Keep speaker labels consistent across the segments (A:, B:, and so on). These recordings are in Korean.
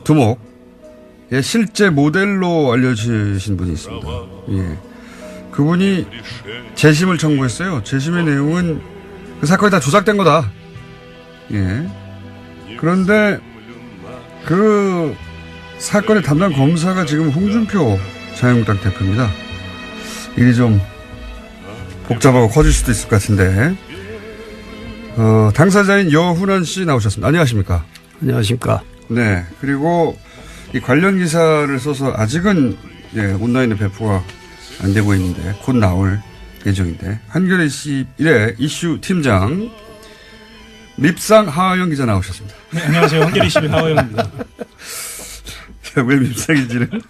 A: 두목의 실제 모델로 알려지신 분이 있습니다. 예. 그분이 재심을 청구했어요. 재심의 내용은 그 사건이 다 조작된 거다. 예. 그런데 그 사건의 담당 검사가 지금 홍준표 자유한국당 대표입니다. 일이 좀 복잡하고 커질 수도 있을 것 같은데, 당사자인 여훈환 씨 나오셨습니다. 안녕하십니까?
B: 안녕하십니까?
A: 네. 그리고 이 관련 기사를 써서 아직은 온라인에 배포가 안 되고 있는데 곧 나올 예정인데, 한겨레 21의 이슈 팀장 밉상 하하영 기자 나오셨습니다.
C: 네, 안녕하세요. 한겨레 21의 하하영입니다.
A: 왜 밉상인지는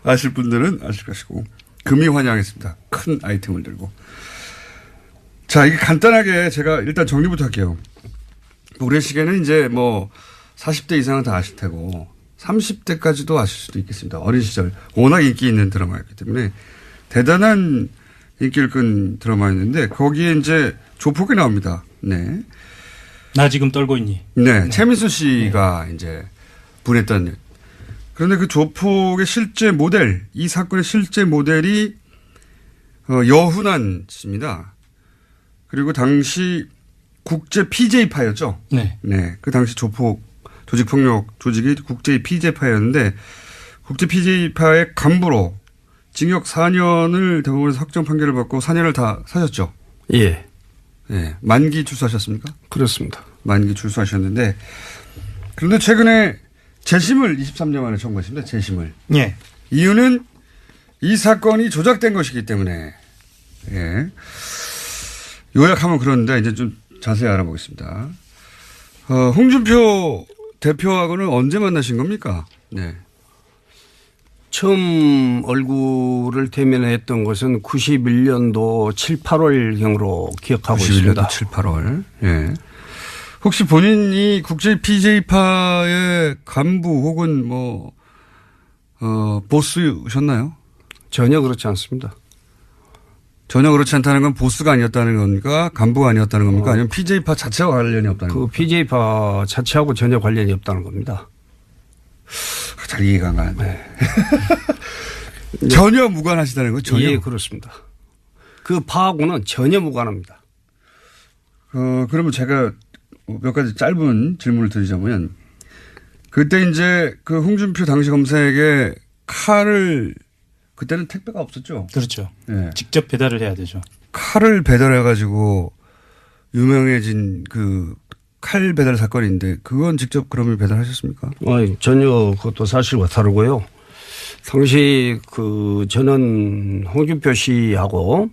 A: 아실 분들은 아실 것이고, 금이 환영하겠습니다. 큰 아이템을 들고. 자, 이게 간단하게 제가 일단 정리부터 할게요. 우리 시계는 이제 40대 이상은 다 아실 테고 30대까지도 아실 수도 있겠습니다. 어린 시절 워낙 인기 있는 드라마였기 때문에 대단한 인기를 끈 드라마였는데, 거기에 이제 조폭이 나옵니다. 네.
C: 나 지금 떨고 있니?
A: 네. 최민수 씨가 이제 분했던. 그런데 그 조폭의 실제 모델, 이 사건의 실제 모델이 여훈환 씨입니다. 그리고 당시 국제 PJ파였죠?
C: 네.
A: 네. 그 당시 조폭 조직폭력 조직이 국제 PJ파였는데, 국제 PJ파의 간부로 징역 4년을 대법원에서 확정 판결을 받고 4년을 다 사셨죠?
B: 예.
A: 네. 만기 출소하셨습니까?
B: 그렇습니다.
A: 만기 출소하셨는데, 그런데 최근에 재심을 23년 만에 청구했습니다. 재심을.
C: 예.
A: 이유는 이 사건이 조작된 것이기 때문에. 예. 요약하면 그런데 이제 좀 자세히 알아보겠습니다. 홍준표 대표하고는 언제 만나신 겁니까? 네.
B: 처음 얼굴을 대면했던 것은 91년도 7, 8월경으로 기억하고
A: 91년도
B: 있습니다.
A: 7, 8월. 예. 혹시 본인이 국제 PJ파의 간부 혹은 보스셨나요?
B: 전혀 그렇지 않습니다.
A: 전혀 그렇지 않다는 건 보스가 아니었다는 겁니까? 간부가 아니었다는 겁니까? 아니면 PJ파 자체와 관련이 없다는 겁니까?
B: PJ파 자체하고 전혀 관련이 없다는 겁니다.
A: 잘 이해가 안 가는데. 네. 전혀 무관하시다는 거죠? 전혀?
B: 예, 그렇습니다. 그 파하고는 전혀 무관합니다.
A: 그러면 제가 몇 가지 짧은 질문을 드리자면, 그때 이제 그 홍준표 당시 검사에게 칼을, 그때는 택배가 없었죠?
C: 그렇죠.
A: 네.
C: 직접 배달을 해야 되죠.
A: 칼을 배달해가지고 유명해진 그 칼 배달 사건인데, 그건 직접 그러면 배달하셨습니까?
B: 전혀 그것도 사실과 다르고요. 당시 저는 홍준표 씨하고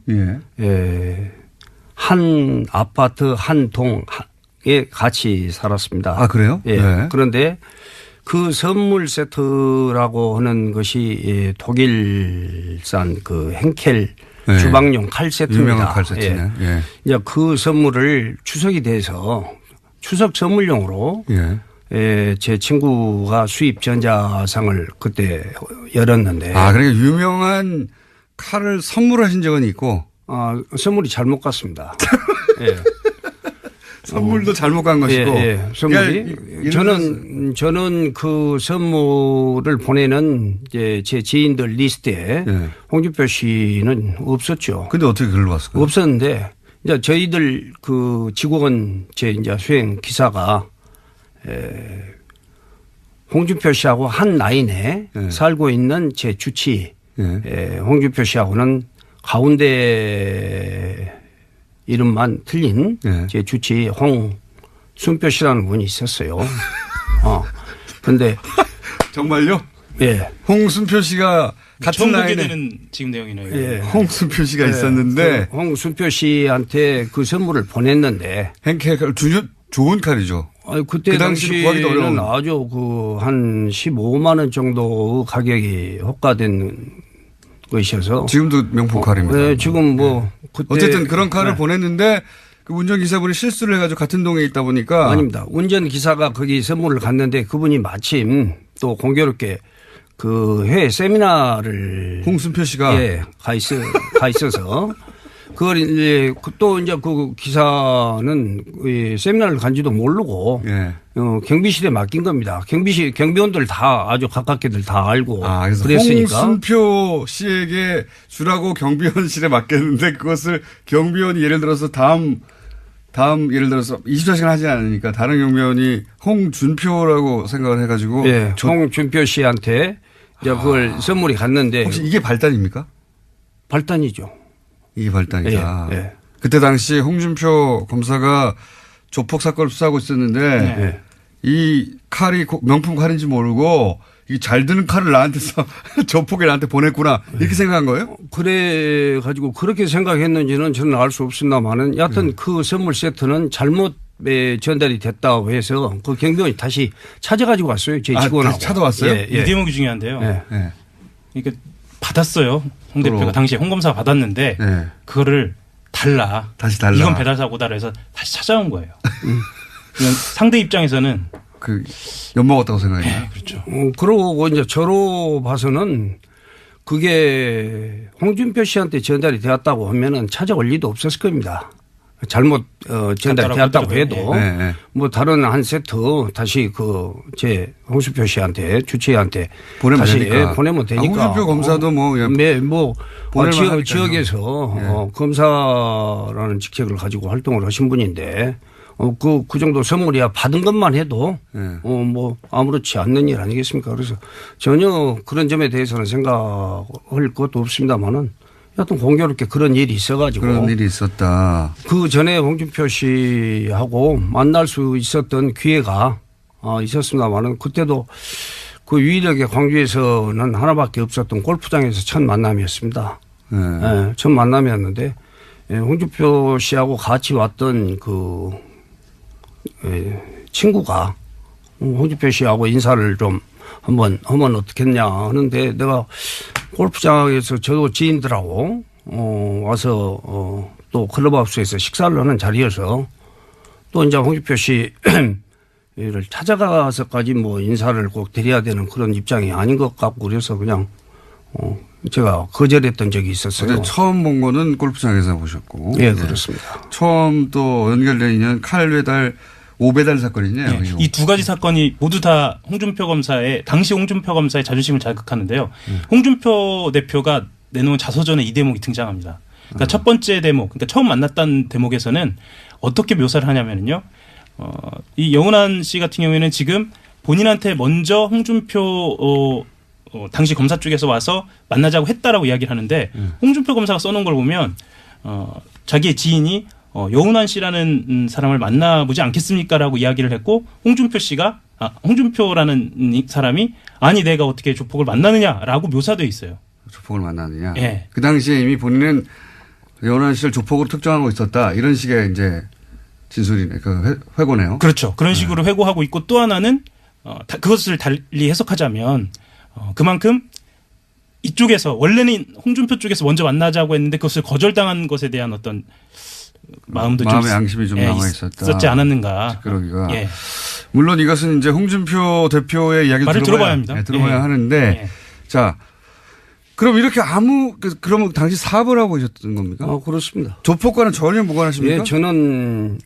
B: 한 아파트 한 동에 같이 살았습니다.
A: 아, 그래요?
B: 예.
A: 네.
B: 그런데 그 선물 세트라고 하는 것이 독일산 그 henkel
A: 네.
B: 주방용 칼 세트입니다.
A: 유명한 칼 세트네.
B: 예. 이제 그 선물을 추석이 돼서 추석 선물용으로 제 친구가 수입 전자상을 그때 열었는데.
A: 아, 그러니까 유명한 칼을 선물하신 적은 있고.
B: 선물이 잘못 갔습니다. 예.
A: 선물도 잘못 간 것이고.
B: 예. 선물이. 그러니까 저는 그 선물을 보내는 제 지인들 리스트에 홍준표 씨는 없었죠.
A: 근데 어떻게 글로 왔을까요?
B: 없었는데, 이제 저희들 그 직원 이제 수행 기사가 홍준표 씨하고 한 라인에 살고 있는 제 주치 홍준표 씨하고는 가운데 이름만 틀린 제 주치 홍순표 씨라는 분이 있었어요. 근데
A: 정말요?
B: 예.
A: 홍순표 씨가 같은
C: 처음 보게
A: 라인에
C: 되는 지금 내용이네요.
B: 예.
A: 홍순표 씨가 있었는데
B: 그 홍순표 씨한테 그 선물을 보냈는데
A: henkel 칼 좋은 칼이죠.
B: 그때
A: 그 당시는 구하기도
B: 당시에는
A: 어려운.
B: 아주 한 15만 원 정도 가격이 호가된 것이어서
A: 지금도 명품 칼입니다.
B: 네, 지금 그때
A: 어쨌든 그런 칼을 보냈는데 그 운전기사분이 실수를 해가지고 같은 동에 있다 보니까.
B: 아닙니다. 운전기사가 거기 선물을 갔는데 그분이 마침 또 공교롭게 그 해외 세미나를
A: 홍순표 씨가
B: 가 있어서 그걸 이제 또 이제 그 기사는 이 세미나를 간지도 모르고
A: 예.
B: 경비실에 맡긴 겁니다. 경비원들 다 아주 가깝게들 다 알고
A: 그래서
B: 그랬으니까.
A: 홍준표 씨에게 주라고 경비원실에 맡겼는데 그것을 경비원이 예를 들어서 다음 예를 들어서 24시간 하지 않으니까 다른 경비원이 홍준표라고 생각을 해가지고.
B: 예. 홍준표 씨한테 이제 그걸 선물이 갔는데.
A: 혹시 이게 발단입니까?
B: 발단이죠.
A: 이게 발단이다.
B: 예.
A: 그때 당시 홍준표 검사가 조폭 사건을 수사하고 있었는데
B: 예.
A: 이 칼이 명품 칼인지 모르고 이 잘 드는 칼을 나한테서 조폭이 나한테 보냈구나 이렇게 생각한 거예요?
B: 그래 가지고 그렇게 생각했는지는 저는 알 수 없습니다만은 여하튼 그 선물 세트는 잘못 전달이 됐다고 해서 그 경비원이 다시 찾아가지고 왔어요. 제 직원하고.
A: 다시 찾아왔어요?
B: 예,
C: 이 대목이 중요한데요.
B: 예.
A: 네.
C: 그러니까 받았어요. 홍 대표가 당시에 홍 검사가 받았는데
A: 네.
C: 그거를 다시 달라. 이건 배달 사고다 그래서 다시 찾아온 거예요. 그냥 상대 입장에서는
A: 그 엿먹었다고 생각해요.
C: 네, 그렇죠.
B: 그러고 이제 저로 봐서는 그게 홍준표 씨한테 전달이 되었다고 하면은 찾아올 리도 없었을 겁니다. 잘못 전달이 되었다고 해도
A: 네.
B: 뭐 다른 한 세트 다시 제 홍준표 씨한테 주치의한테
A: 보내면
B: 다시
A: 되니까.
B: 보내면 되니까.
A: 홍준표 검사도
B: 지역에서 검사라는 직책을 가지고 활동을 하신 분인데 그 정도 선물이야 받은 것만 해도 아무렇지 않는 일 아니겠습니까? 그래서 전혀 그런 점에 대해서는 생각할 것도 없습니다만은 여하튼 공교롭게 그런 일이 있어가지고.
A: 그런 일이 있었다.
B: 그 전에 홍준표 씨하고 만날 수 있었던 기회가 있었습니다만은 그때도 그 유일하게 광주에서는 하나밖에 없었던 골프장에서 첫 만남이었습니다.
A: 네.
B: 네, 첫 만남이었는데 홍준표 씨하고 같이 왔던 친구가 홍준표 씨하고 인사를 좀 한번 하면 어떻겠냐 하는데 내가 골프장에서 저도 지인들하고 와서 또 클럽하우스에서 식사를 하는 자리여서 또 이제 홍준표 씨를 찾아가서까지 뭐 인사를 꼭 드려야 되는 그런 입장이 아닌 것 같고 그래서 그냥 제가 거절했던 적이 있었어요.
A: 처음 본 거는 골프장에서 보셨고.
B: 예, 그렇습니다.
A: 처음 또 연결된 인연 칼 배달 5배달 사건이네요.
C: 네. 이 두 가지 사건이 모두 다 당시 홍준표 검사의 자존심을 자극하는데요. 홍준표 대표가 내놓은 자서전에 이 대목이 등장합니다. 그러니까 첫 번째 대목, 그러니까 처음 만났던 대목에서는 어떻게 묘사를 하냐면요. 이 영은환 씨 같은 경우에는 지금 본인한테 먼저 홍준표 당시 검사 쪽에서 와서 만나자고 했다라고 이야기를 하는데 홍준표 검사가 써놓은 걸 보면 자기의 지인이 여운환 씨라는 사람을 만나보지 않겠습니까라고 이야기를 했고 홍준표라는 사람이 아니 내가 어떻게 조폭을 만나느냐라고 묘사되어 있어요.
A: 조폭을 만나느냐.
C: 네.
A: 그 당시에 이미 본인은 여운환 씨를 조폭으로 특정하고 있었다. 이런 식의 이제 진술이네. 회고네요.
C: 그렇죠. 그런 식으로 회고하고 있고 또 하나는 그것을 달리 해석하자면 그만큼 이쪽에서 원래는 홍준표 쪽에서 먼저 만나자고 했는데 그것을 거절당한 것에 대한 어떤 마음의
A: 양심이 좀 남아 있었다.
C: 있었지 않았는가.
A: 그러기가.
C: 예.
A: 물론 이것은 이제 홍준표 대표의 이야기를
C: 말을 들어봐야 합니다.
A: 네, 들어봐야 하는데 자 그럼 이렇게 그러면 당시 사업을 하고 계셨던 겁니까?
B: 그렇습니다.
A: 조폭과는 전혀 무관하십니까?
B: 예, 저는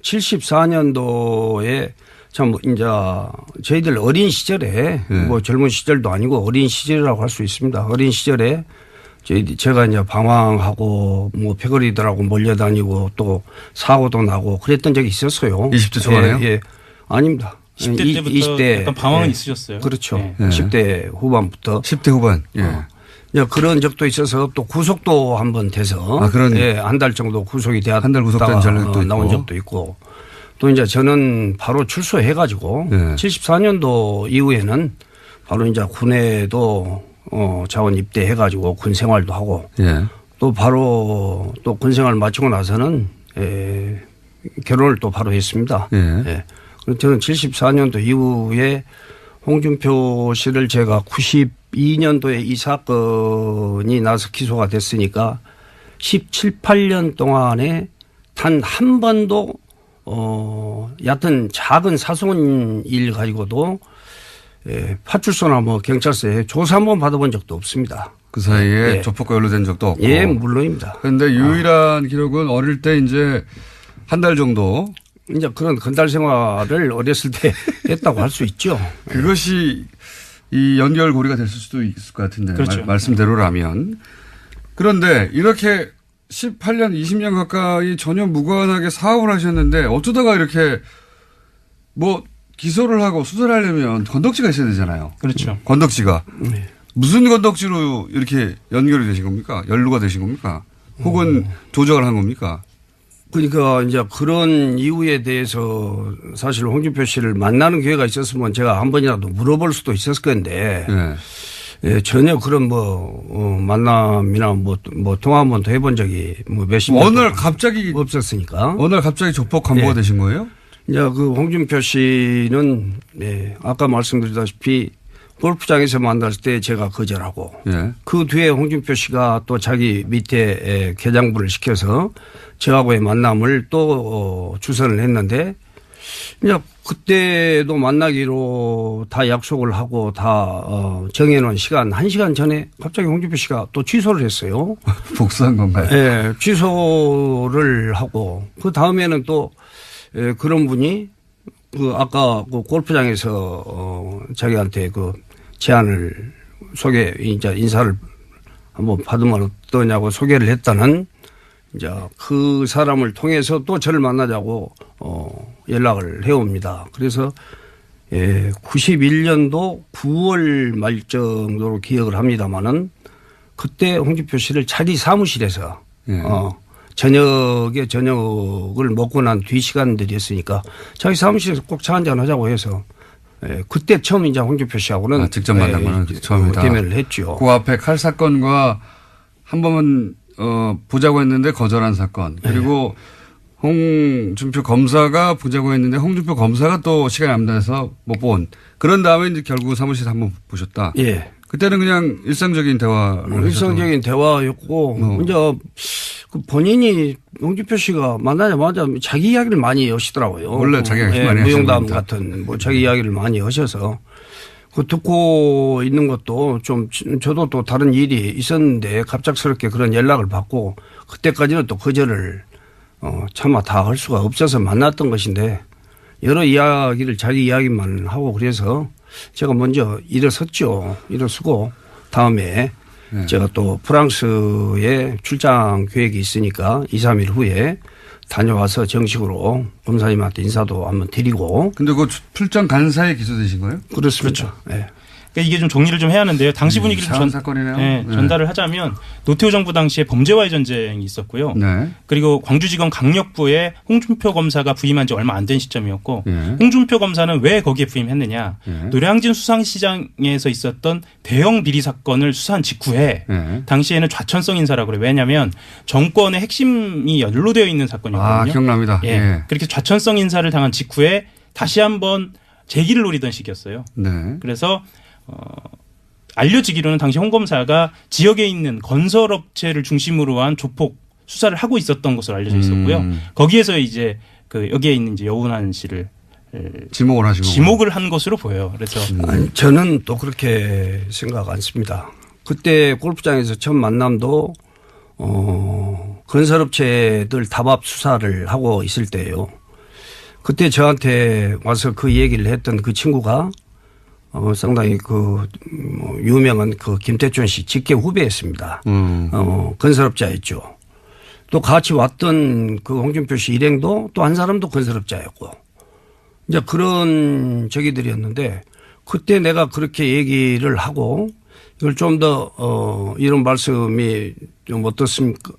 B: 74년도에 참 이제 저희들 어린 시절에 뭐 젊은 시절도 아니고 어린 시절이라고 할 수 있습니다. 어린 시절에 제가 이제 방황하고 뭐 패거리들하고 몰려다니고 또 사고도 나고 그랬던 적이 있었어요.
A: 20대 초반에요?
B: 예. 아닙니다.
C: 10대 때부터
B: 20대
C: 약간 방황은 있으셨어요.
B: 그렇죠.
C: 네.
B: 10대 후반부터.
A: 10대 후반. 예.
B: 그런 적도 있어서 또 구속도 한번 돼서 한 달 정도 구속이 되었다가
A: 한 달 구속된 전력도
B: 나온 적도 있고 또 이제 저는 바로 출소해 가지고 74년도 이후에는 바로 이제 군에도 자원 입대해 가지고 군 생활도 하고 또 바로 또 군 생활 마치고 나서는 결혼을 또 바로 했습니다. 예. 그래서 저는 74년도 이후에 홍준표 씨를 제가 92년도에 이 사건이 나서 기소가 됐으니까 17, 18년 동안에 단 한 번도 여하튼 작은 사소한 일 가지고도 파출소나 뭐 경찰서에 조사 한번 받아본 적도 없습니다.
A: 그 사이에
B: 예.
A: 조폭과 연루된 적도 없고.
B: 예, 물론입니다.
A: 그런데 유일한 기록은 어릴 때 이제 한 달 정도.
B: 이제 그런 건달 생활을 어렸을 때 했다고 할 수 있죠.
A: 그것이 이 연결고리가 됐을 수도 있을 것 같은데.
C: 그렇죠.
A: 말씀대로라면. 그런데 이렇게 18년, 20년 가까이 전혀 무관하게 사업을 하셨는데 어쩌다가 이렇게 뭐 기소를 하고 수사를 하려면 건덕지가 있어야 되잖아요.
C: 그렇죠.
A: 건덕지가. 무슨 건덕지로 이렇게 연결이 되신 겁니까? 연루가 되신 겁니까? 혹은 조작을 한 겁니까?
B: 그러니까 이제 그런 이유에 대해서 사실 홍준표 씨를 만나는 기회가 있었으면 제가 한 번이라도 물어볼 수도 있었을 건데
A: 네.
B: 예, 전혀 그런 만남이나 통화 한 번도 해본 적이 몇십 년
A: 어느 날 갑자기
B: 없었으니까.
A: 어느 날 갑자기 조폭 간부가
B: 예.
A: 되신 거예요?
B: 이제 그 홍준표 씨는 예, 아까 말씀드렸다시피 골프장에서 만났을 때 제가 거절하고
A: 예.
B: 그 뒤에 홍준표 씨가 또 자기 밑에 계장부를 시켜서 저하고의 만남을 또 주선을 했는데 이제 그때도 만나기로 다 약속을 하고 다 정해놓은 시간 1시간 전에 갑자기 홍준표 씨가 또 취소를 했어요.
A: 복수한 건가요?
B: 예, 취소를 하고 그 다음에는 또 그런 분이 그 아까 그 골프장에서 자기한테 그 제안을 이제 인사를 한번 받으면 어떠냐고 소개를 했다는 이제 그 사람을 통해서 또 저를 만나자고 연락을 해옵니다. 그래서 91년도 9월 말 정도로 기억을 합니다마는 그때 홍준표 씨를 자기 사무실에서
A: 예.
B: 저녁을 먹고 난 뒤 시간들이었으니까 자기 사무실에서 꼭 차 한잔 하자고 해서 그때 처음 이제 홍준표 씨하고는
A: 직접 만난 거는 처음이다.
B: 대면을 했죠.
A: 그 앞에 칼 사건과 한 번은 보자고 했는데 거절한 사건. 그리고 홍준표 검사가 보자고 했는데 홍준표 검사가 또 시간이 안 돼서 못 본. 그런 다음에 이제 결국 사무실에 한번 보셨다.
B: 예.
A: 그때는 그냥 일상적인 대화를
B: 일상적인 대화였고 이제 그 본인이 홍준표 씨가 만나자마자 자기 이야기를 많이 하시더라고요.
A: 원래 자기 이야기 많이
B: 무용담
A: 하십니다.
B: 같은 자기 이야기를 많이 하셔서 그 듣고 있는 것도 좀 저도 또 다른 일이 있었는데 갑작스럽게 그런 연락을 받고 그때까지는 또 거절을 차마 다 할 수가 없어서 만났던 것인데 여러 이야기를 자기 이야기만 하고 그래서 제가 먼저 일어섰죠. 일어서고 다음에
A: 네.
B: 제가 또 프랑스에 출장 계획이 있으니까 2, 3일 후에 다녀와서 정식으로 검사님한테 인사도 한번 드리고.
A: 근데 그 출장 간 사이에 기소되신 거예요?
B: 그렇습니다. 네.
C: 그러니까 이게 좀 정리를 좀 해야 하는데요. 당시 분위기를
A: 이상한 사건이네요. 네.
C: 전달을 하자면 노태우 정부 당시에 범죄와의 전쟁이 있었고요.
A: 네.
C: 그리고 광주지검 강력부에 홍준표 검사가 부임한 지 얼마 안 된 시점이었고
A: 네.
C: 홍준표 검사는 왜 거기에 부임했느냐.
A: 네.
C: 노량진 수상시장에서 있었던 대형 비리 사건을 수사한 직후에
A: 네.
C: 당시에는 좌천성 인사라고 그래요. 왜냐하면 정권의 핵심이 연루되어 있는 사건이었거든요.
A: 아, 기억납니다.
C: 예.
A: 예.
C: 그렇게 좌천성 인사를 당한 직후에 다시 한번 재기를 노리던 시기였어요.
A: 네.
C: 그래서 알려지기로는 당시 홍 검사가 지역에 있는 건설업체를 중심으로 한 조폭 수사를 하고 있었던 것으로 알려져 있었고요. 거기에서 이제 그 여기에 있는 이제 여운한 씨를
A: 지목을 하시고.
C: 지목을 한 것으로 보여요. 그래서
B: 아니, 저는 또 그렇게 생각 않습니다. 그때 골프장에서 처음 만남도 건설업체들 답합 수사를 하고 있을 때예요. 그때 저한테 와서 그 얘기를 했던 그 친구가 상당히 유명한 김태춘 씨 직계 후배였습니다. 건설업자였죠. 또 같이 왔던 그 홍준표 씨 일행도 또 한 사람도 건설업자였고. 이제 그런 저기들이었는데 그때 내가 그렇게 얘기를 하고 이걸 좀 더, 이런 말씀이 좀 어떻습니까?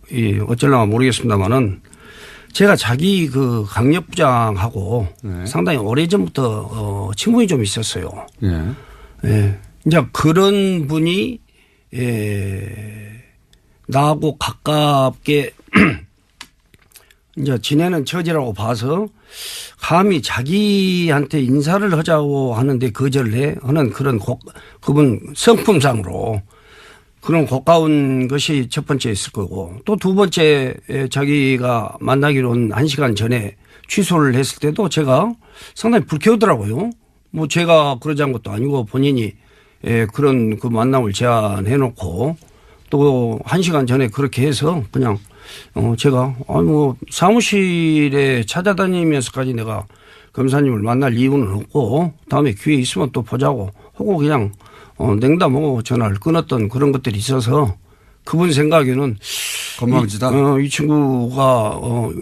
B: 어쩔려나 모르겠습니다만은 제가 자기 그 강력부장하고
A: 네.
B: 상당히 오래전부터 친분이 좀 있었어요.
A: 예.
B: 예. 이제 그런 분이 나하고 가깝게 이제 지내는 처지라고 봐서 감히 자기한테 인사를 하자고 하는데 거절을 해 하는 그런 그분 성품상으로 그런 고가운 것이 첫 번째 있을 거고 또 두 번째 자기가 만나기로 한 1시간 전에 취소를 했을 때도 제가 상당히 불쾌하더라고요. 뭐 제가 그러지 않은 것도 아니고 본인이 그런 그 만남을 제안해 놓고 또 1시간 전에 그렇게 해서 그냥 제가 뭐 사무실에 찾아다니면서까지 내가 검사님을 만날 이유는 없고 다음에 기회 있으면 또 보자고 하고 그냥 냉담하고 전화를 끊었던 그런 것들이 있어서 그분 생각에는
A: 건방지다.
B: 이 친구가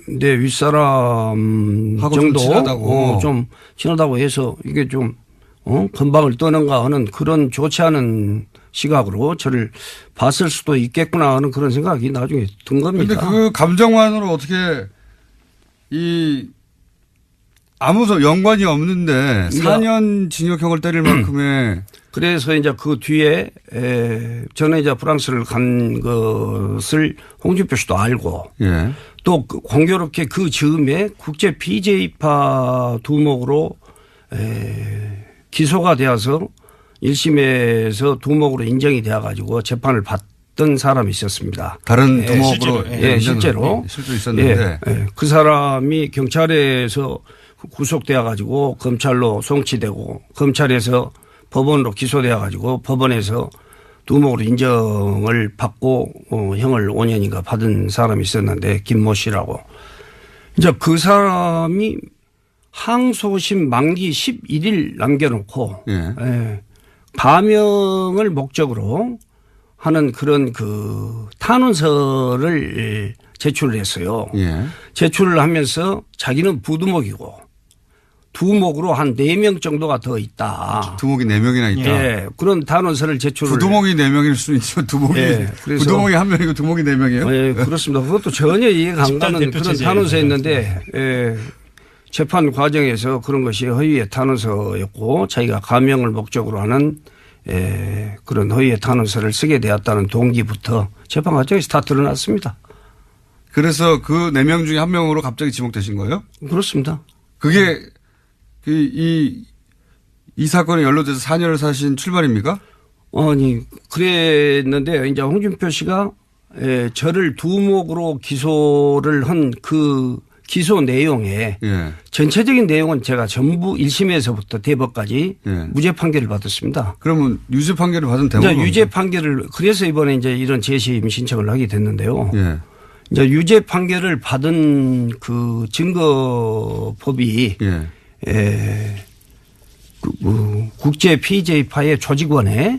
B: 내 윗사람 정도 좀 친하다고 해서 이게 좀 건방을 떠는가 하는 그런 좋지 않은 시각으로 저를 봤을 수도 있겠구나 하는 그런 생각이 나중에 든 겁니다.
A: 그런데 그 감정만으로 어떻게 아무 연관이 없는데 4년 징역형을 때릴 만큼의
B: 그래서 이제 그 뒤에 저는 이제 프랑스를 간 것을 홍준표 씨도 알고
A: 예.
B: 또 공교롭게 그 즈음에 국제 BJ파 두목으로 기소가 되어서 1심에서 두목으로 인정이 되어 가지고 재판을 받던 사람이 있었습니다.
A: 다른 두목으로
B: 실제로
A: 있었는데
B: 그 사람이 경찰에서 구속되어 가지고 검찰로 송치되고 검찰에서 법원으로 기소되어 가지고 법원에서 두목으로 인정을 받고 형을 5년인가 받은 사람이 있었는데 김모 씨라고. 이제 그 사람이 항소심 만기 11일 남겨놓고 감형을 목적으로 하는 그런 그 탄원서를 제출을 했어요.
A: 예.
B: 제출을 하면서 자기는 부두목이고 두목으로 한 4명 정도가 더 있다.
A: 두목이 4명이나 있다.
B: 예. 그런 단원서를 제출을.
A: 부두목이 4명일 수 있죠. 두목이. 부두목이 1명이고 두목이 4명이에요?
B: 예, 그렇습니다. 그것도 전혀 이해가 안 가는 그런 탄원서였는데 재판 과정에서 그런 것이 허위의 탄원서였고 자기가 감형을 목적으로 하는 그런 허위의 탄원서를 쓰게 되었다는 동기부터 재판 과정에서 다 드러났습니다.
A: 그래서 그 4명 중에 1명으로 갑자기 지목되신 거예요?
B: 그렇습니다.
A: 그게 이 사건에 연루돼서 4년을 사신 출발입니까?
B: 아니, 그랬는데 이제 홍준표 씨가 저를 두목으로 기소를 한 그 기소 내용에 전체적인 내용은 제가 전부 1심에서부터 대법까지 무죄 판결을 받았습니다.
A: 그러면 유죄 판결을 받은 대목은
B: 유죄 판결을 그래서 이번에 이제 이런 재심 신청을 하게 됐는데요. 이제 유죄 판결을 받은 그 증거법이 국제 PJ파의 조직원에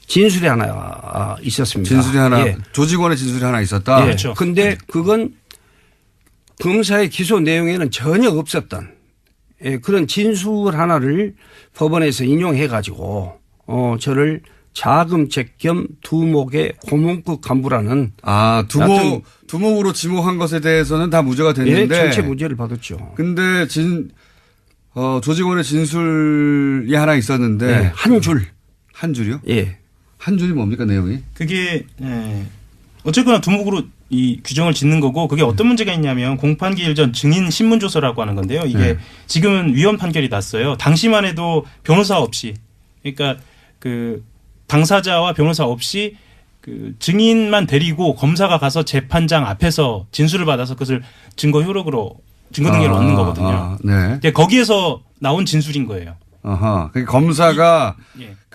B: 진술이 하나 있었습니다.
A: 진술이 하나 조직원의 진술이 하나 있었다.
B: 그렇죠. 그런데 그건 검사의 기소 내용에는 전혀 없었던 그런 진술 하나를 법원에서 인용해 가지고 저를 자금책 겸 두목의 고문급 간부라는
A: 두목으로 지목한 것에 대해서는 다 무죄가 됐는데
B: 전체 무죄를 받았죠.
A: 근데 조직원의 진술이 하나 있었는데
B: 한 줄.
A: 한 줄이요?
B: 예.
A: 한 줄이 뭡니까 내용이?
C: 그게 어쨌거나 두목으로 이 규정을 짓는 거고 그게 어떤 문제가 있냐면 공판기일 전 증인 신문조서라고 하는 건데요. 이게 지금은 위헌 판결이 났어요. 당시만 해도 변호사 없이 그러니까 그 당사자와 변호사 없이 그 증인만 데리고 검사가 가서 재판장 앞에서 진술을 받아서 그것을 증거 효력으로 증거 등기를 얻는 거거든요.
A: 네.
C: 거기에서 나온 진술인 거예요.
A: 아하. 그러니까 검사가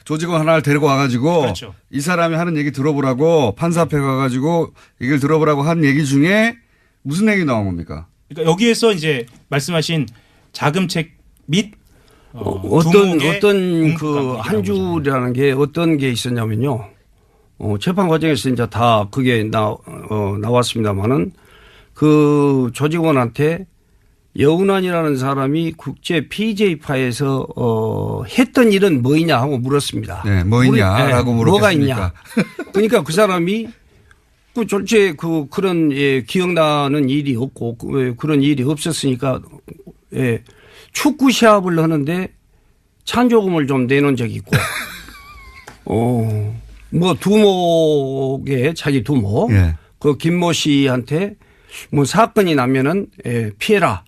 A: 조직원 하나를 데리고 와가지고
C: 그렇죠.
A: 이 사람이 하는 얘기 들어보라고 판사 앞에 가가지고 얘기를 들어보라고 한 얘기 중에 무슨 얘기 나온 겁니까?
C: 그러니까 여기에서 이제 말씀하신 자금책 및
B: 어떤 그 한 줄이라는 게 어떤 게 있었냐면요. 재판 과정에서 이제 다 그게 나왔습니다만은 그 조직원한테 여운환이라는 사람이 국제 PJ파에서 했던 일은 뭐이냐 하고 물었습니다.
A: 네, 뭐이냐라고 물었습니다.
B: 뭐가 있냐. 그러니까 그 사람이 졸제 그런 기억나는 일이 없고 그런 일이 없었으니까 축구 시합을 하는데 찬조금을 좀 내놓은 적이 있고 뭐 두목의 자기 두목 그 김모 씨한테 뭐 사건이 나면은 피해라.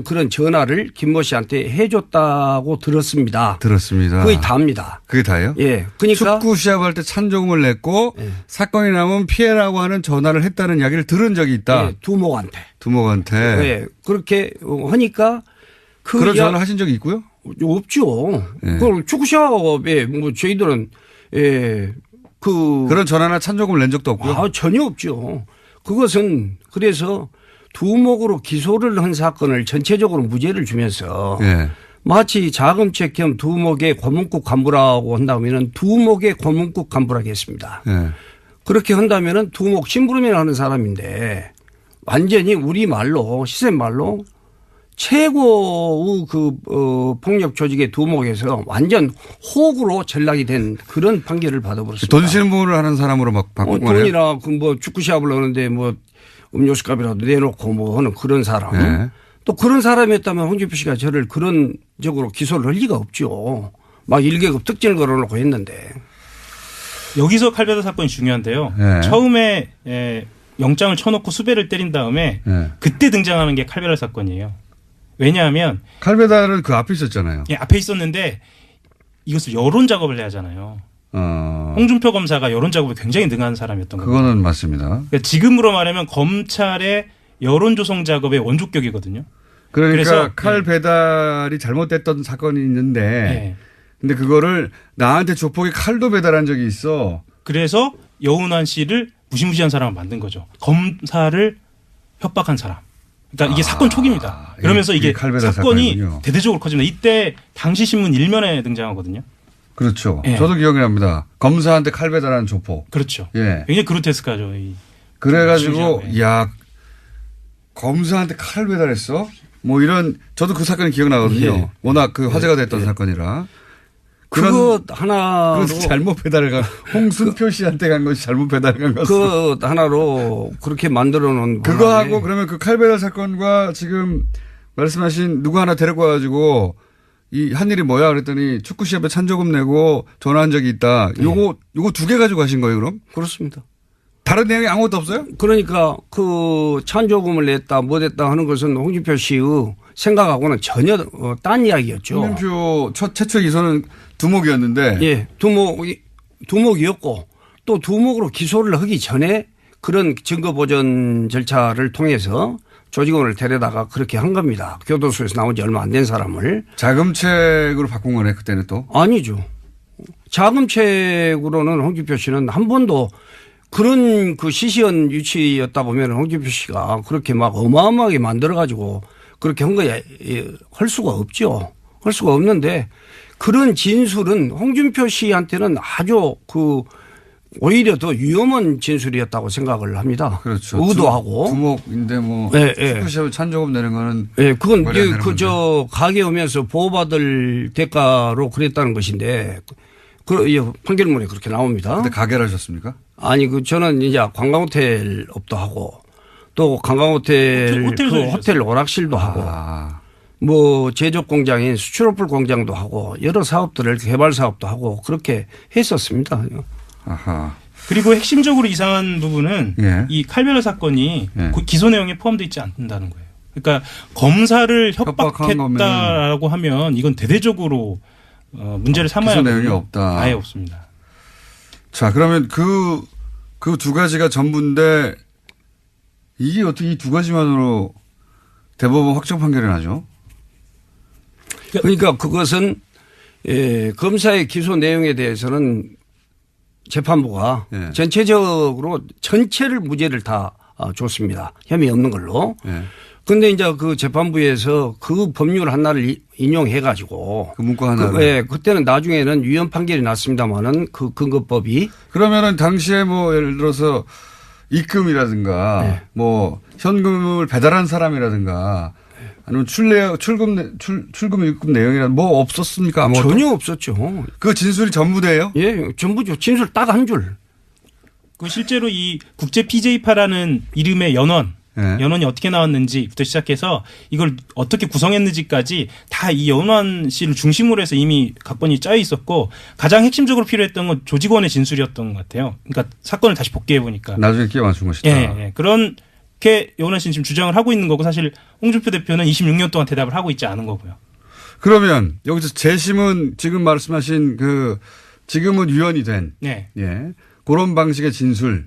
B: 그런 전화를 김모 씨한테 해줬다고 들었습니다. 그게 다입니다.
A: 그게 다예요?
B: 예. 그러니까
A: 축구 시합할 때 찬조금을 냈고 사건이 나면 피해라고 하는 전화를 했다는 이야기를 들은 적이 있다.
B: 두목한테.
A: 예.
B: 그렇게 하니까
A: 그런 전화를 하신 적이 있고요?
B: 없죠. 그걸 축구 시합에 뭐 저희들은
A: 그런 전화나 찬조금을 낸 적도 없고요.
B: 전혀 없죠. 그것은 그래서 두목으로 기소를 한 사건을 전체적으로 무죄를 주면서
A: 예.
B: 마치 자금책 겸 두목의 고문국 간부라고 한다면은 두목의 고문국 간부라겠습니다.
A: 예.
B: 그렇게 한다면은 두목 심부름이나 하는 사람인데 완전히 우리 말로 시샘 말로 최고의 폭력 조직의 두목에서 완전 호구로 전락이 된 그런 판결을 받아버렸습니다.
A: 돈 실무를 하는 사람으로 막 바꾼 거네요.
B: 돈이나 축구 시합을 하는데 음료수 값이라도 내놓고 하는 그런 사람.
A: 네.
B: 또 그런 사람이었다면 홍준표 씨가 저를 그런 적으로 기소를 할 리가 없죠. 막 1계급 특진을 걸어놓고 했는데.
C: 여기서 칼베다 사건이 중요한데요.
A: 네.
C: 처음에 영장을 쳐놓고 수배를 때린 다음에 그때 등장하는 게 칼베다 사건이에요. 왜냐하면
A: 칼베다는 그 앞에 있었잖아요.
C: 예, 앞에 있었는데 이것을 여론 작업을 해야 하잖아요. 홍준표 검사가 여론 작업에 굉장히 능한 사람이었던 거예요.
A: 그거는 맞습니다.
C: 그러니까 지금으로 말하면 검찰의 여론 조성 작업의 원조격이거든요.
A: 그러니까
C: 그래서,
A: 칼 배달이 잘못됐던 사건이 있는데
C: 네.
A: 근데 그거를 나한테 조폭이 칼도 배달한 적이 있어.
C: 그래서 여운환 씨를 무시무시한 사람을 만든 거죠. 검사를 협박한 사람. 그러니까 이게 사건 초기입니다. 그러면서 이게 사건이
A: 사건이군요.
C: 대대적으로 커집니다. 이때 당시 신문 1면에 등장하거든요.
A: 그렇죠.
C: 예.
A: 저도 기억이 납니다. 검사한테 칼 배달한 조폭.
C: 그렇죠.
A: 예.
C: 굉장히 그로테스크하죠.
A: 그래가지고
C: 예.
A: 야 검사한테 칼 배달했어? 뭐 이런 저도 그 사건이 기억나거든요.
B: 예.
A: 워낙 그 화제가 됐던 사건이라.
B: 그것 하나로
A: 그것도 잘못 배달을 간 홍순표 씨한테 간 것이 잘못 배달을 간 것이.
B: 그 하나로 그렇게 만들어 놓은
A: 그거 하고 그러면 그 칼 배달 사건과 지금 말씀하신 누구 하나 데리고 와가지고 이 한 일이 뭐야 그랬더니 축구 시합에 찬조금 내고 전화한 적이 있다. 요거 두 개 가지고 가신 거예요 그럼?
B: 그렇습니다.
A: 다른 내용이 아무것도 없어요?
B: 그러니까 그 찬조금을 냈다 못했다 하는 것은 홍준표 씨의 생각하고는 전혀 딴 이야기였죠.
A: 홍준표 최초 기소는 두목이었는데.
B: 예, 두목이었고 또 두목으로 기소를 하기 전에 그런 증거 보전 절차를 통해서 조직원을 데려다가 그렇게 한 겁니다. 교도소에서 나온 지 얼마 안 된 사람을.
A: 자금책으로 바꾼 거네 그때는 또.
B: 아니죠. 자금책으로는 홍준표 씨는 한 번도 그런 그 시시한 유치였다 보면 홍준표 씨가 그렇게 막 어마어마하게 만들어 가지고 그렇게 한 거야 할 수가 없죠. 할 수가 없는데 그런 진술은 홍준표 씨한테는 아주 오히려 더 위험한 진술이었다고 생각을 합니다.
A: 그렇죠.
B: 의도하고.
A: 두목인데 뭐 축구시합에 찬조금 내는 거는.
B: 네, 그건 가게 오면서 보호받을 대가로 그랬다는 것인데 판결문에 그렇게 나옵니다.
A: 근데 가게를 하셨습니까?
B: 아니 저는 이제 관광호텔 업도 하고 또 관광호텔 호텔 오락실도 하고 뭐 제조업 공장인 수출어플 공장도 하고 여러 사업들을 개발 사업도 하고 그렇게 했었습니다.
A: 아하.
C: 그리고 핵심적으로 이상한 부분은 이 칼베라 사건이 기소 내용에 포함되어 있지 않는다는 거예요. 그러니까 검사를 협박했다라고 하면 이건 대대적으로 문제를 삼아야
A: 기소 내용이 없다.
C: 아예 없습니다.
A: 자, 그러면 그 두 가지가 전부인데 이게 어떻게 이 두 가지만으로 대법원 확정 판결이 나죠?
B: 그러니까 그것은 검사의 기소 내용에 대해서는 재판부가 전체적으로 전체를 무죄를 다 줬습니다. 혐의 없는 걸로. 그런데 이제 그 재판부에서 그 법률 하나를 인용해 가지고
A: 그 문구 하나를.
B: 그때는 나중에는 유언 판결이 났습니다만은 그 근거법이
A: 그러면은 당시에 뭐 예를 들어서 입금이라든가 뭐 현금을 배달한 사람이라든가 아니면 출금 입금 내용이라 뭐 없었습니까? 아무것도?
B: 전혀 없었죠.
A: 그 진술이 전부돼요?
B: 예, 전부죠. 진술 딱 한 줄.
C: 그 실제로 이 국제 PJ파라는 이름의 연원이 어떻게 나왔는지부터 시작해서 이걸 어떻게 구성했는지까지 다 이 연원 씨를 중심으로 해서 이미 각본이 짜여 있었고 가장 핵심적으로 필요했던 건 조직원의 진술이었던 것 같아요. 그러니까 사건을 다시 복귀해 보니까.
A: 나중에 끼워 맞춘 것이다.
C: 예. 그렇게 연원 씨는 지금 주장을 하고 있는 거고 사실 홍준표 대표는 26년 동안 대답을 하고 있지 않은 거고요.
A: 그러면 여기서 재심은 지금 말씀하신 지금은 유언이 된. 그런 방식의 진술.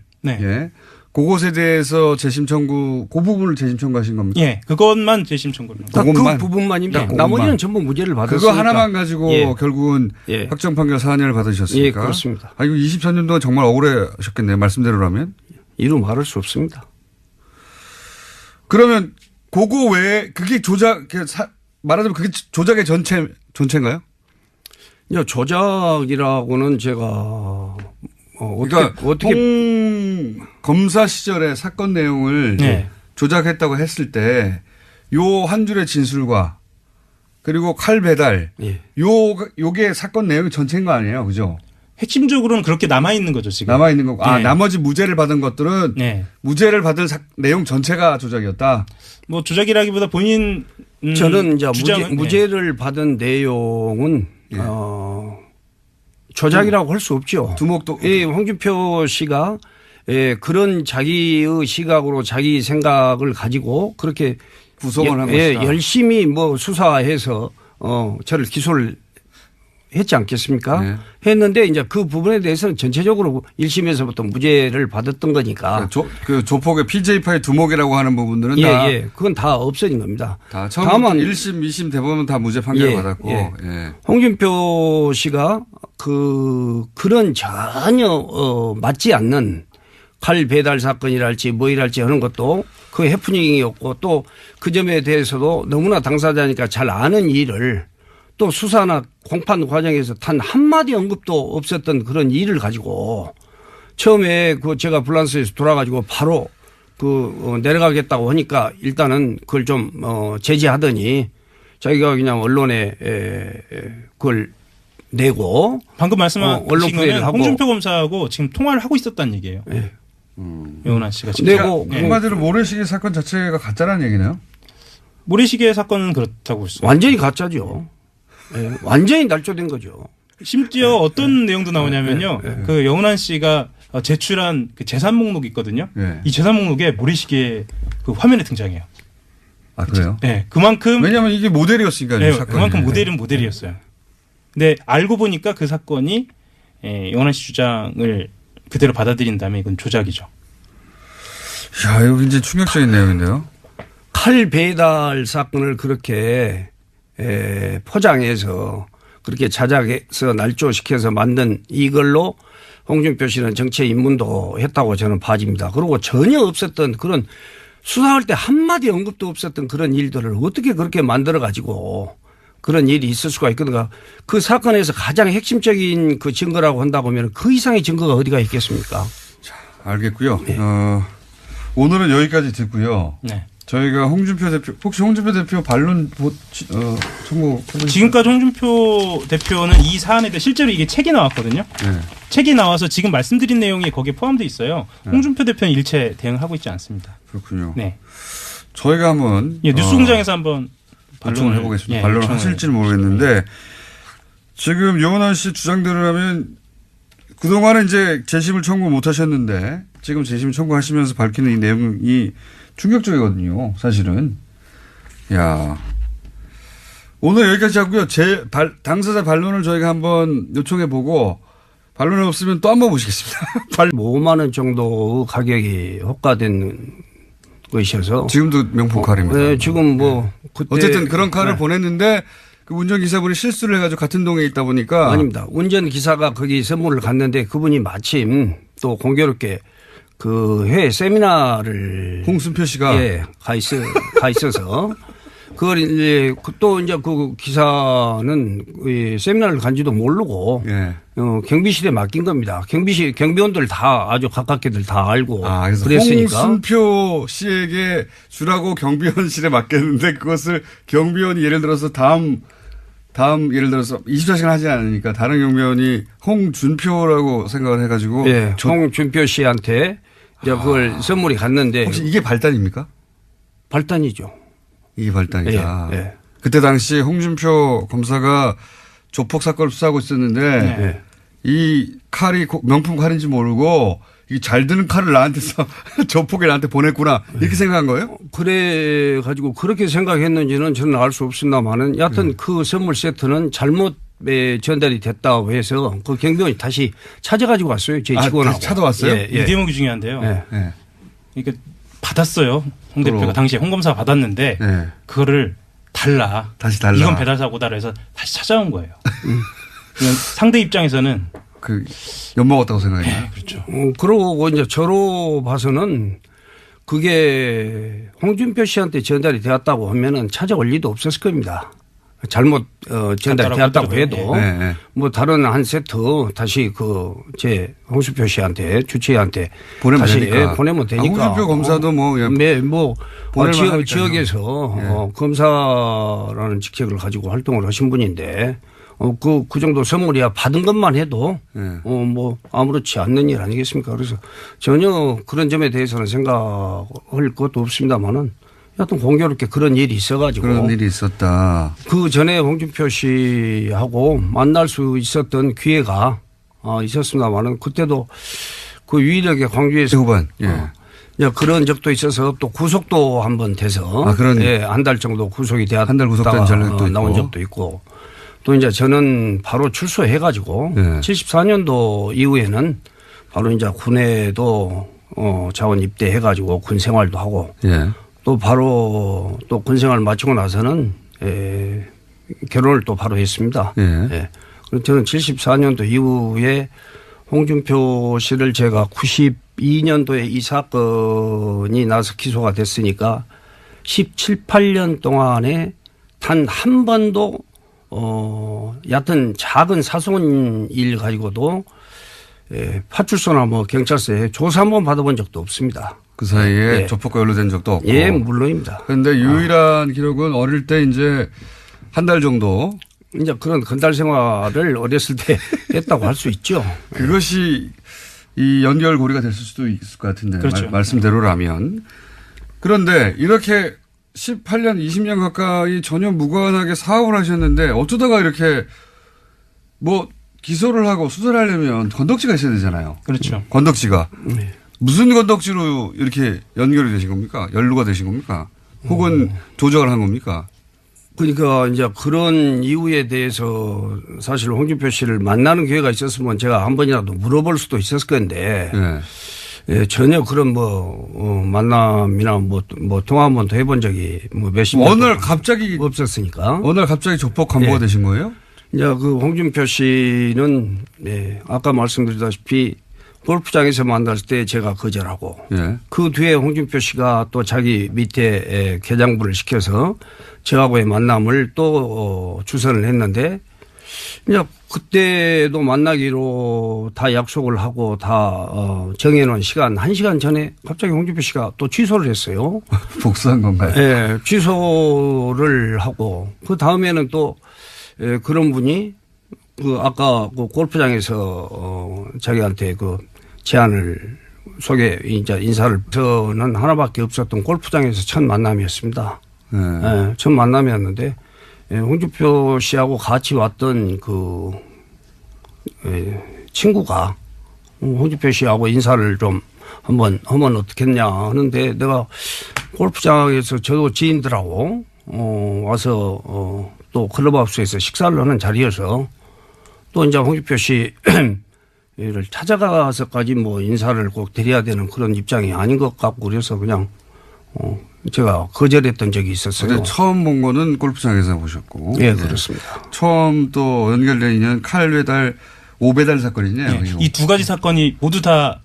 A: 그것에 대해서 재심 청구, 그 부분을 재심 청구하신 겁니까?
C: 예, 그것만 재심 청구를 합니다.
B: 그
A: 그것만?
B: 부분만입니다.
A: 네, 그것만.
B: 나머지는 전부 무죄를 받았으니까.
A: 그거 하나만 가지고
B: 예.
A: 결국은
B: 예.
A: 확정 판결 4년을 받으셨습니까?
B: 예, 그렇습니다.
A: 아, 이거 24년 동안 정말 억울해하셨겠네요. 말씀대로라면.
B: 이루 말할 수 없습니다.
A: 그러면 그거 외에 그게 말하자면 그게 조작의 전체인가요?
B: 이제 조작이라고는 제가
A: 그러니까
B: 어떻게
A: 홍 검사 시절에 사건 내용을
C: 네.
A: 조작했다고 했을 때 요 한 줄의 진술과 그리고 칼 배달
B: 예.
A: 요게 사건 내용 전체인 거 아니에요, 그죠?
C: 핵심적으로는 그렇게 남아 있는 거죠 지금.
A: 남아 있는 거고,
C: 네.
A: 나머지 무죄를 받은 것들은
C: 네.
A: 무죄를 받은 내용 전체가 조작이었다.
C: 뭐 조작이라기보다 본인
B: 저는 이제
C: 주장은
B: 무죄를 받은 내용은
A: 예.
B: 조작이라고 할 수 없죠.
A: 두목도
B: 홍준표 씨가 그런 자기의 시각으로 자기 생각을 가지고 그렇게
A: 구성을 한 것이다.
B: 열심히 뭐 수사해서 저를 기소를 했지 않겠습니까?
A: 네.
B: 했는데 이제 그 부분에 대해서는 전체적으로 1심에서부터 무죄를 받았던 거니까.
A: 그 조폭의 PJ파의 두목이라고 하는 부분들은 다
B: 그건 다 없어진 겁니다.
A: 다 처음부터 1심, 2심 대법원 다 무죄 판결을 받았고. 예.
B: 홍준표 씨가 그런 전혀 맞지 않는 칼 배달 사건이랄지 뭐이랄지 하는 것도 그 해프닝이었고 또 그 점에 대해서도 너무나 당사자니까 잘 아는 일을 또 수사나 공판 과정에서 단 한마디 언급도 없었던 그런 일을 가지고 처음에 제가 불란서에서 돌아가지고 바로 내려가겠다고 하니까 일단은 그걸 좀 제지하더니 자기가 그냥 언론에 그걸 내고
C: 방금 말씀하신
B: 언론 플레이를
C: 거는
B: 하고
C: 홍준표 검사하고 지금 통화를 하고 있었다는 얘기예요.
B: 네.
C: 영훈아 씨가 지금.
B: 내고
A: 한마디로 모래시계 사건 자체가 가짜라는 얘기네요.
C: 모래시계 사건은 그렇다고 볼 수.
B: 완전히 가짜죠. 네. 완전히 날조된 거죠.
C: 심지어 어떤 내용도 나오냐면요. 그 영훈아 씨가 제출한 그 재산 목록 있거든요.
A: 네.
C: 이 재산 목록에 모래시계 그 화면에 등장해요.
A: 아, 그래요?
C: 네, 그만큼
A: 왜냐하면 이게 모델이었으니까요.
C: 네,
A: 사건이.
C: 그만큼 모델은 모델이었어요. 근데 알고 보니까 그 사건이 영훈아 씨 주장을 그대로 받아들인다면 이건 조작이죠.
A: 야, 이거 굉장히 충격적인 내용인데요.
B: 칼 배달 사건을 그렇게 포장해서 그렇게 자작해서 날조시켜서 만든 이걸로 홍준표 씨는 정치에 입문도 했다고 저는 봐집니다. 그리고 전혀 없었던 그런 수사할 때 한마디 언급도 없었던 그런 일들을 어떻게 그렇게 만들어 가지고 그런 일이 있을 수가 있거든요. 그 사건에서 가장 핵심적인 그 증거라고 한다고 하면 그 이상의 증거가 어디가 있겠습니까?
A: 자, 알겠고요. 오늘은 여기까지 듣고요.
C: 네.
A: 저희가 홍준표 대표, 혹시 홍준표 대표 반론 청구
C: 지금까지 홍준표 대표는 이 사안에 대해 실제로 이게 책이 나왔거든요.
A: 네.
C: 책이 나와서 지금 말씀드린 내용이 거기에 포함되어 있어요. 홍준표 대표는 일체 대응을 하고 있지 않습니다.
A: 그렇군요.
C: 네.
A: 저희가 한번
C: 뉴스공장에서 한번
A: 요청을 해보겠습니다.
C: 예,
A: 반론을
C: 요청을
A: 하실지는 모르겠는데 지금 영원한 씨 주장대로 하면 그동안은 이제 재심을 청구 못 하셨는데 지금 재심 청구하시면서 밝히는 이 내용이 충격적이거든요. 사실은. 야, 오늘 여기까지 하고요. 당사자 반론을 저희가 한번 요청해 보고 반론이 없으면 또 한번 모시겠습니다.
B: 5만 원 정도 가격이 호가된 것이어서
A: 지금도 명품 칼입니다.
B: 네, 지금 뭐 그때
A: 어쨌든 그런 칼을 보냈는데 그 운전기사분이 실수를 해가지고 같은 동에 있다 보니까
B: 아닙니다. 운전기사가 거기 선물을 갔는데 그분이 마침 또 공교롭게 그 해외 세미나를
A: 홍순표 씨가
B: 가 있어서 그걸 이제 또 이제 그 기사는 세미나를 간지도 모르고 경비실에 맡긴 겁니다. 경비원들 다 아주 가깝게들 다 알고
A: 그래서
B: 그랬으니까
A: 홍순표 씨에게 주라고 경비원실에 맡겼는데 그것을 경비원이 예를 들어서 다음 예를 들어서 24시간 하지 않으니까 다른 경비원이 홍준표라고 생각을 해가지고
B: 홍준표 씨한테 이제 그걸 선물이 갔는데
A: 혹시 이게 발단입니까?
B: 발단이죠.
A: 이게 발단이다.
B: 예.
A: 그때 당시 홍준표 검사가 조폭 사건을 수사하고 있었는데 이 칼이 명품 칼인지 모르고 이 잘 드는 칼을 나한테서 조폭이 나한테 보냈구나 이렇게 생각한 거예요?
B: 그래 가지고 그렇게 생각했는지는 저는 알 수 없습니다만은 여하튼 그 선물 세트는 잘못 전달이 됐다고 해서 그 경비원이 다시 찾아가지고 왔어요. 제 직원하고.
A: 다시 찾아왔어요?
C: 이 대목이 중요한데요. 그러니까 받았어요. 홍
A: 서로.
C: 대표가 당시에 홍 검사가 받았는데
A: 네.
C: 그거를
A: 다시 달라.
C: 이건 배달 사고다 그래서 다시 찾아온 거예요. 그냥 상대 입장에서는
A: 그 엿먹었다고 생각해요.
C: 그렇죠.
B: 그러고 이제 저로 봐서는 그게 홍준표 씨한테 전달이 되었다고 하면은 찾아올 리도 없었을 겁니다. 잘못 전달이 되었다고 해도
A: 네, 네.
B: 뭐 다른 한 세트 다시 제 홍준표 씨한테 주치의한테
A: 보내면
B: 다시
A: 되니까.
B: 보내면 되니까.
A: 홍준표 검사도 보낼만
B: 지역에서
A: 예.
B: 검사라는 직책을 가지고 활동을 하신 분인데 그 정도 선물이야 받은 것만 해도
A: 예.
B: 아무렇지 않는 일 아니겠습니까? 그래서 전혀 그런 점에 대해서는 생각할 것도 없습니다만은 여하튼 공교롭게 그런 일이 있어가지고
A: 그런 일이 있었다.
B: 그 전에 홍준표 씨하고 만날 수 있었던 기회가 있었습니다만은 그때도 그 유일하게 광주에서
A: 후반. 예.
B: 그런 적도 있어서 또 구속도 한번 돼서 한 달 정도 구속이 되었다가
A: 한 달 구속된 전력도
B: 나온
A: 있고.
B: 적도 있고 또 이제 저는 바로 출소해가지고
A: 예.
B: 74년도 이후에는 바로 이제 군에도 자원 입대해가지고 군 생활도 하고
A: 예.
B: 또 바로 또 군 생활 마치고 나서는 결혼을 또 바로 했습니다.
A: 예.
B: 그래서 저는 74년도 이후에 홍준표 씨를 제가 92년도에 이 사건이 나서 기소가 됐으니까 17, 18년 동안에 단 한 번도 얕은 작은 사소한 일 가지고도 파출소나 경찰서에 조사 한번 받아본 적도 없습니다.
A: 그 사이에
B: 예.
A: 조폭과 연루된 적도 없고.
B: 예, 물론입니다.
A: 그런데 유일한 기록은 어릴 때 이제 한 달 정도.
B: 이제 그런 건달 생활을 어렸을 때 했다고 할 수 있죠.
A: 그것이 이 연결고리가 됐을 수도 있을 것 같은데.
C: 그렇죠.
A: 말씀대로라면. 그런데 이렇게 18년, 20년 가까이 전혀 무관하게 사업을 하셨는데 어쩌다가 이렇게 기소를 하고 수사를 하려면 건덕지가 있어야 되잖아요.
C: 그렇죠.
A: 건덕지가.
B: 네.
A: 무슨 건덕지로 이렇게 연결이 되신 겁니까? 연루가 되신 겁니까? 혹은 조작을 한 겁니까?
B: 그러니까 이제 그런 이유에 대해서 사실 홍준표 씨를 만나는 기회가 있었으면 제가 한 번이라도 물어볼 수도 있었을 건데
A: 예.
B: 전혀 그런 만남이나 통화 한 번도 해본 적이 몇십 년
A: 어느 날 갑자기
B: 없었으니까.
A: 어느 날 갑자기 조폭 간부가
B: 예.
A: 되신 거예요?
B: 이제 그 홍준표 씨는 아까 말씀드렸다시피 골프장에서 만났을 때 제가 거절하고
A: 예.
B: 그 뒤에 홍준표 씨가 또 자기 밑에 계장부를 시켜서 저하고의 만남을 또 주선을 했는데 이제 그때도 만나기로 다 약속을 하고 다 정해놓은 시간 1시간 전에 갑자기 홍준표 씨가 또 취소를 했어요.
A: 복수한 건가요?
B: 네, 취소를 하고 그 다음에는 또 그런 분이 아까 그 골프장에서 자기한테 제안을 이제 인사를 저는 하나밖에 없었던 골프장에서 첫 만남이었습니다. 네, 첫 만남이었는데 홍준표 씨하고 같이 왔던 친구가 홍준표 씨하고 인사를 좀 한번 하면 어떻겠냐 하는데 내가 골프장에서 저도 지인들하고 와서 또 클럽하우스에서 식사를 하는 자리여서 또 이제 홍준표 씨를 찾아가서까지 인사를 꼭 드려야 되는 그런 입장이 아닌 것 같고 그래서 그냥 제가 거절했던 적이 있었어요.
A: 처음 본 거는 골프장에서 보셨고.
B: 예, 그렇습니다.
A: 처음 또 연결된 인연 칼 배달, 오 배달 사건이네요.
C: 네. 이 두 가지 사건이 모두 다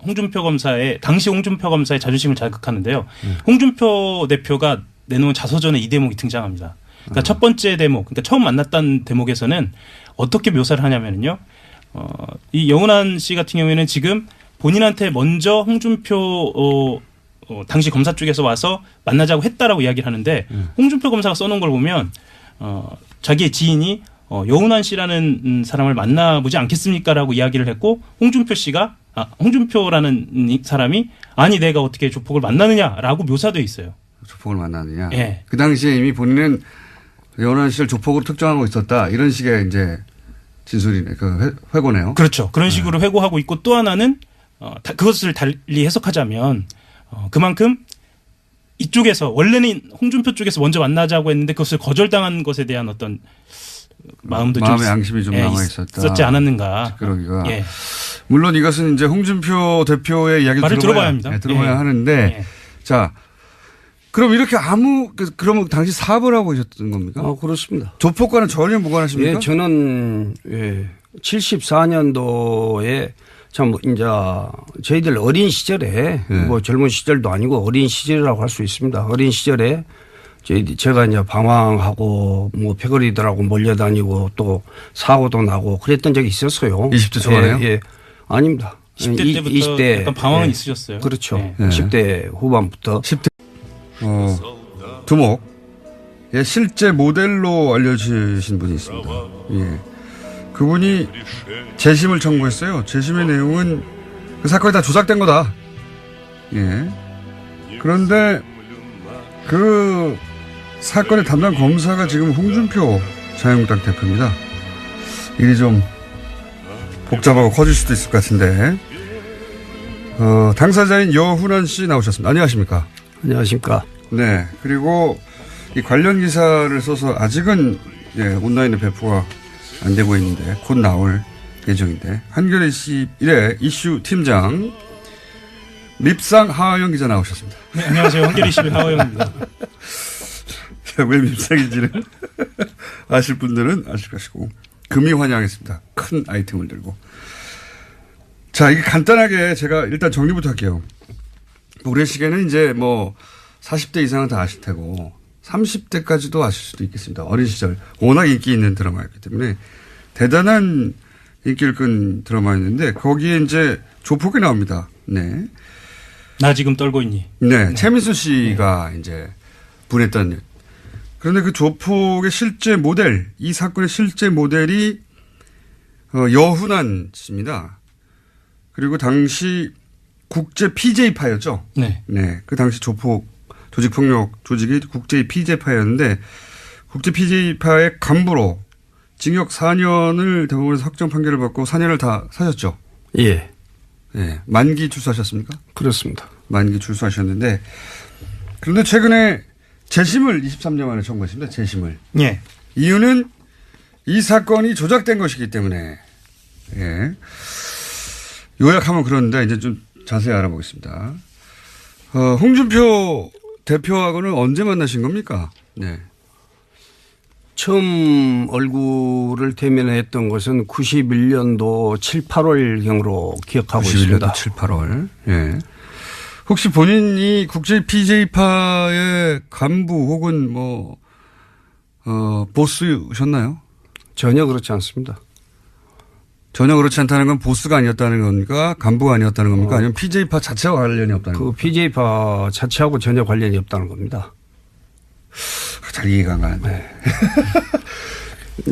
C: 당시 홍준표 검사의 자존심을 자극하는데요. 홍준표 대표가 내놓은 자서전에 이 대목이 등장합니다. 그러니까 첫 번째 대목, 그러니까 처음 만났던 대목에서는 어떻게 묘사를 하냐면요. 이 영은환 씨 같은 경우에는 지금 본인한테 먼저 홍준표 당시 검사 쪽에서 와서 만나자고 했다라고 이야기를 하는데 홍준표 검사가 써놓은 걸 보면 자기의 지인이 여운환 씨라는 사람을 만나보지 않겠습니까라고 이야기를 했고 홍준표라는 사람이 아니 내가 어떻게 조폭을 만나느냐라고 묘사되어 있어요.
A: 조폭을 만나느냐.
C: 예.
A: 그 당시에 이미 본인은 여운환 씨를 조폭으로 특정하고 있었다. 이런 식의 이제 진술이네. 회고네요.
C: 그렇죠. 그런 식으로 회고하고 있고 또 하나는 그것을 달리 해석하자면 그만큼 이쪽에서 원래는 홍준표 쪽에서 먼저 만나자고 했는데 그것을 거절당한 것에 대한 어떤 마음도
A: 마음의 양심이 좀 남아 있었다.
C: 있었지 않았는가.
A: 그러기가.
C: 예.
A: 물론 이것은 이제 홍준표 대표의 이야기를
C: 말을 들어봐야 합니다.
A: 들어봐야
C: 예.
A: 하는데
C: 예.
A: 자, 그럼 이렇게 그러면 당시 사업을 하고 계셨던 겁니까?
B: 그렇습니다.
A: 조폭과는 전혀 무관하십니까?
B: 예, 저는 74년도에 참 이제 저희들 어린 시절에 뭐 젊은 시절도 아니고 어린 시절이라고 할 수 있습니다. 어린 시절에 제가 이제 방황하고 뭐 패거리들하고 몰려다니고 또 사고도 나고 그랬던 적이 있었어요.
A: 20대 초반에요?
B: 예. 아닙니다.
C: 10대 때부터
B: 20대
C: 약간 방황은 있으셨어요.
B: 그렇죠.
C: 네.
B: 10대 후반부터.
A: 10대 두목 실제 모델로 알려지신 분이 있습니다. 예. 그분이 재심을 청구했어요. 재심의 내용은 그 사건이 다 조작된 거다. 예. 그런데 그 사건의 담당 검사가 지금 홍준표 자유한국당 대표입니다. 일이 좀 복잡하고 커질 수도 있을 것 같은데 당사자인 여훈환 씨 나오셨습니다. 안녕하십니까?
B: 안녕하십니까?
A: 네. 그리고 이 관련 기사를 써서 아직은 온라인에 배포가 안 되고 있는데 곧 나올 예정인데 한겨레 21의 이슈 팀장 밉상 하하영 기자 나오셨습니다.
C: 네, 안녕하세요. 한겨레 21의 하하영입니다.
A: 왜 밉상인지는 아실 분들은 아실 것이고 금이 환영하겠습니다. 큰 아이템을 들고. 자, 이게 간단하게 제가 일단 정리부터 할게요. 우리 시계는 이제 뭐 40대 이상은 다 아실 테고 30대까지도 아실 수도 있겠습니다. 어린 시절 워낙 인기 있는 드라마였기 때문에 대단한 인기를 끈 드라마였는데 거기에 이제 조폭이 나옵니다. 네.
C: 나 지금 떨고 있니?
A: 네. 최민수 씨가 이제 분했던. 그런데 그 조폭의 실제 모델, 이 사건의 실제 모델이 여훈환 씨입니다. 그리고 당시 국제 PJ파였죠.
C: 네.
A: 네. 그 당시 조폭 조직폭력 조직이 국제 PJ파였는데 국제 PJ파의 간부로 징역 4년을 대법원에서 확정 판결을 받고 4년을 다 사셨죠.
B: 예.
A: 네. 만기 출소하셨습니까?
B: 그렇습니다.
A: 만기 출소하셨는데 그런데 최근에 재심을 23년 만에 청구했습니다. 재심을.
C: 예.
A: 이유는 이 사건이 조작된 것이기 때문에. 예. 요약하면 그런데 이제 좀 자세히 알아보겠습니다. 홍준표 대표하고는 언제 만나신 겁니까? 네.
B: 처음 얼굴을 대면했던 것은 91년도 7, 8월경으로 기억하고
A: 91년도
B: 있습니다.
A: 7, 8월. 예. 혹시 본인이 국제 PJ파의 간부 혹은 보스셨나요?
B: 전혀 그렇지 않습니다.
A: 전혀 그렇지 않다는 건 보스가 아니었다는 겁니까? 간부가 아니었다는 겁니까? 아니면 PJ파 자체와 관련이 없다는 겁니까?
B: PJ파 자체하고 전혀 관련이 없다는 겁니다.
A: 잘 이해가 안 가는데.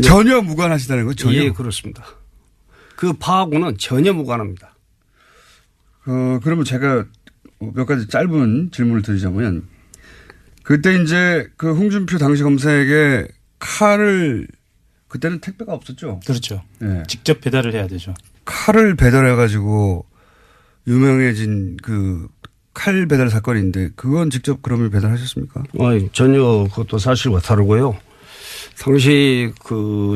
A: 전혀 무관하시다는 거죠? 전혀?
B: 예, 그렇습니다. 그 파하고는 전혀 무관합니다.
A: 그러면 제가 몇 가지 짧은 질문을 드리자면 그때 이제 그 홍준표 당시 검사에게 칼을 그때는 택배가 없었죠.
C: 그렇죠.
A: 네.
C: 직접 배달을 해야 되죠.
A: 칼을 배달해 가지고 유명해진 그 칼 배달 사건인데 그건 직접 그러면 배달하셨습니까?
B: 전혀 그것도 사실과 다르고요. 당시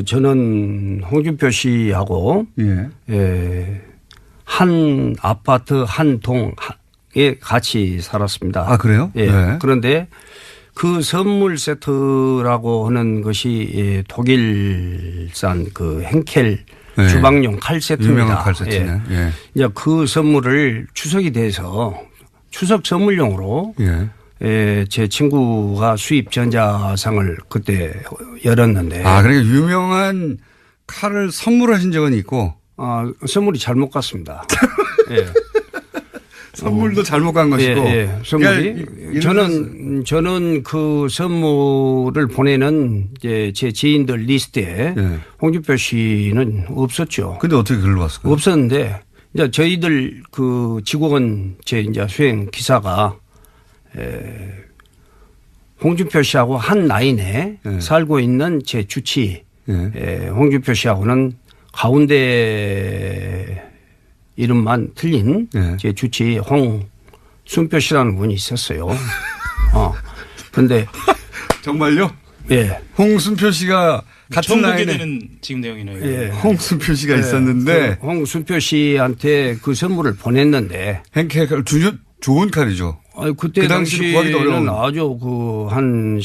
B: 저는 홍준표 씨하고 한 아파트 한 동에 같이 살았습니다.
A: 아, 그래요?
B: 예.
A: 네.
B: 그런데 그 선물 세트라고 하는 것이 독일산 그 henkel 주방용 칼 세트입니다.
A: 유명한 칼 세트네.
B: 예. 이제 그 선물을 추석이 돼서 추석 선물용으로 제 친구가 수입 전자상을 그때 열었는데.
A: 아, 그러니까 유명한 칼을 선물하신 적은 있고.
B: 선물이 잘못 갔습니다. 예.
A: 선물도 잘못 간 것이고.
B: 예. 선물이. 그러니까 저는 그 선물을 보내는 제 지인들 리스트에 홍준표 씨는 없었죠.
A: 근데 어떻게 글로 왔을까요?
B: 없었는데 이제 저희들 그 직원 이제 수행 기사가 홍준표 씨하고 한 라인에 살고 있는 제 주치 홍준표 씨하고는 가운데 이름만 틀린 제 주치 홍순표 씨라는 분이 있었어요. 근데
A: 정말요?
B: 예.
A: 홍순표 씨가 같은
C: 처음 보게
A: 라인에
C: 되는 지금 내용이네요.
B: 예.
A: 홍순표 씨가 있었는데
B: 홍순표 씨한테 그 선물을 보냈는데
A: henkel 좋은 칼이죠.
B: 아니, 그때
A: 그 당시는 구하기도
B: 당시에는
A: 어려운.
B: 아주 한